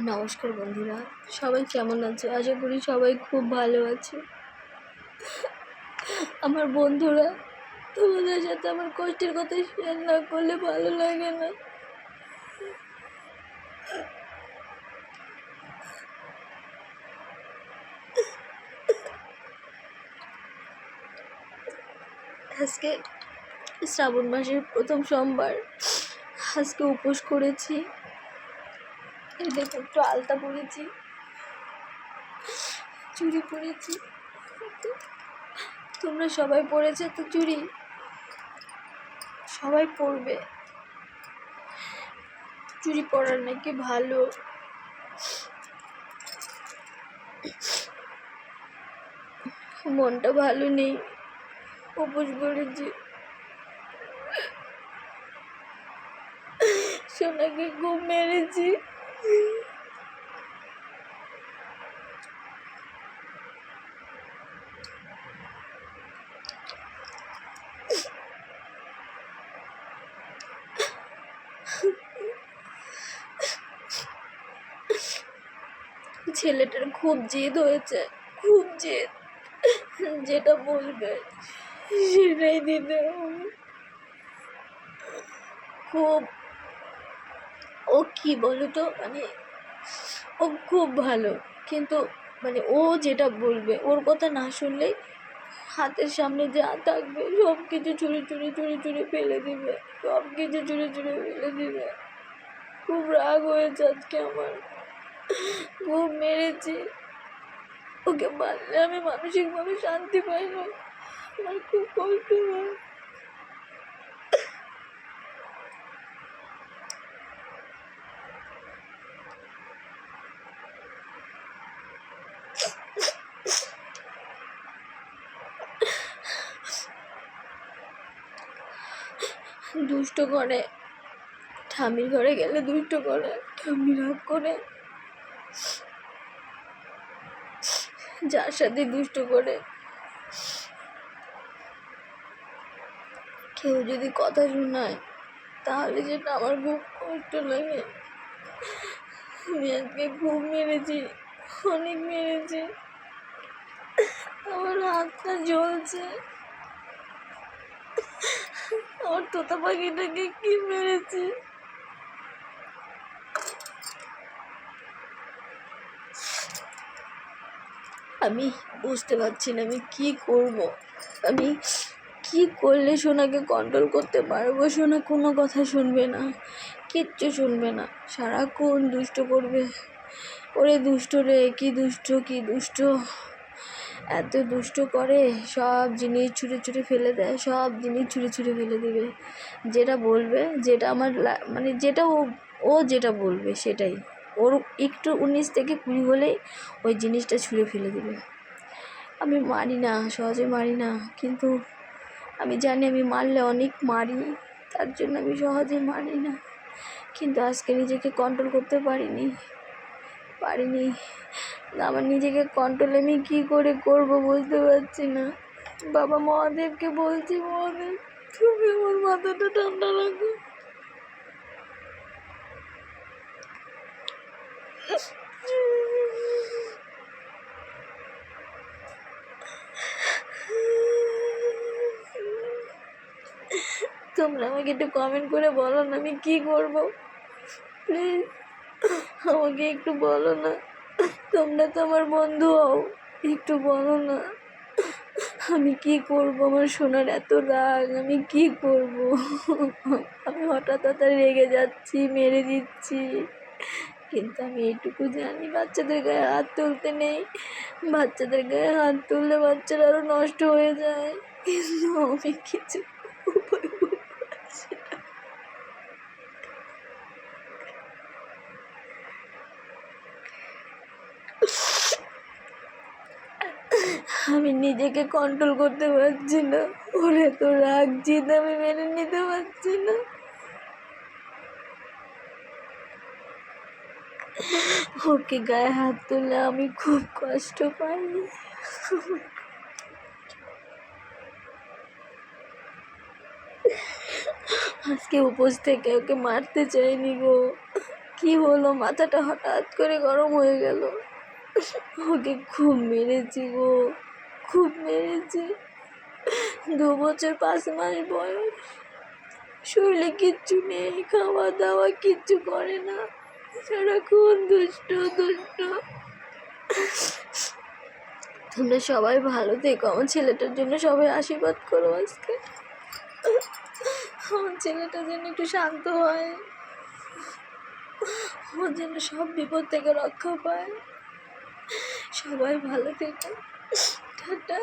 নমস্কার বন্ধুরা, সবাই কেমন আছো? আশা করি সবাই খুব ভালো আছে। আমার বন্ধুরা, তোমাদের সাথে আমার কষ্টের কথা শেয়ার না করলে ভালো লাগে না। আজকে শ্রাবণ মাসের প্রথম সোমবার, আজকে উপোস করেছি। এই দেখো, একটু আলতা পরেছি, চুড়ি পরেছি। তোমরা সবাই পরেছে তো চুড়ি? সবাই পরবে, চুড়ি পরার নাকি ভালো। মনটা ভালো নেই, উপোস করেছি। সোনাকে খুব মেরেছি। ছেলেটার খুব জেদ হয়েছে, খুব জেদ। যেটা বলবে সেটাই দিতে হবে। খুব, ও কি বলো তো, ও খুব ভালো, কিন্তু ও যেটা বলবে, ওর কথা না শুনলেই হাতের সামনে যা থাকবে সব কিছু চুরি চুরি চুরি চুরি ফেলে দিবে, সব কিছু চুরি চুরি ফেলে দিবে। খুব রাগ হয়েছে আজকে আমার, খুব মেরেছি। ওকে মারলে আমি মানসিকভাবে শান্তি পাই না, আমার খুব কষ্ট হয়। দুষ্ট করে, ঠামির ঘরে গেলে দুষ্ট করে, ঠামি রাগ করে, যার সাথে দুষ্ট করে। কেউ যদি কথা শোনায় তাহলে যেটা আমার খুব কষ্ট লাগে। আমি আজকে খুব মেরেছি, অনেক মেরেছি। আমার হাতটা জ্বলছে। আমার তোতা পাখিটাকে কি মেরেছি। আমি বুঝতে পারছি না আমি কি করব। আমি কি করলে সোনাকে কন্ট্রোল করতে পারবো? সোনা কোনো কথা শুনবে না, কিচ্ছু শুনবে না, সারাক্ষণ দুষ্ট করবে। ওরে দুষ্ট রে, কি দুষ্ট, কি দুষ্ট, এত দুষ্ট করে। সব জিনিস ছুঁড়ে ছুঁড়ে ফেলে দেয়, সব জিনিস ছুঁড়ে ছুঁড়ে ফেলে দেবে। যেটা বলবে, যেটা আমার যেটা ও যেটা বলবে সেটাই। ওর একটু 19 থেকে 20 হলেই ওই জিনিসটা ছুঁড়ে ফেলে দেবে। আমি মারি না, সহজে মারি না, কিন্তু আমি জানি আমি মারলে অনেক মারি, তার জন্য আমি সহজে মারি না। কিন্তু আজকে নিজেকে কন্ট্রোল করতে পারিনি। আমার নিজেকে কন্ট্রোল আমি কী করে করবো বুঝতে পারছি না। বাবা মহাদেবকে বলছি, মহাদেব তুমি আমার মাথাটা ঠান্ডা রাখো। তোমরা আমাকে একটু কমেন্ট করে বলো না আমি কি করব, প্লিজ আমাকে একটু বলো না। তোমরা তো আমার বন্ধু হও, একটু বলো না আমি কি করব। আমার সোনার এত রাগ, আমি কি করব। আমি হঠাৎ রেগে যাচ্ছি, মেরে দিচ্ছি, কিন্তু আমি এইটুকু জানি বাচ্চাদের গায়ে হাত তুলতে নেই। বাচ্চাদের গায়ে হাত তুললে বাচ্চারা আরও নষ্ট হয়ে যায়, কিন্তু আমি কিছু উপায় পাচ্ছি না। আমি নিজেকে কন্ট্রোল করতে পারছি না। ওর এত রাগ জিদ আমি মেনে নিতে পারছি না। ওকে গায়ে হাত তুললে আমি খুব কষ্ট পাই। আজকে উপোস থেকে ওকে মারতে চাইনি গো, কি হলো, মাথাটা হঠাৎ করে গরম হয়ে গেল। ওকে খুব মেরেছি গো, খুব মেরেছি। 2 বছর 5 মাস বয়স, শরীরে কিচ্ছু নেই, খাওয়া দাওয়া কিচ্ছু করে না, সারাক্ষণ দুষ্ট দুষ্ট। তোমরা সবাই ভালো থেকো, আমার ছেলেটার জন্য সবাই আশীর্বাদ করো। আজকে আমার ছেলেটা যেন একটু শান্ত হয়, ও যেন সব বিপদ থেকে রক্ষা পায়। সবাই ভালো থেকো, টাটা।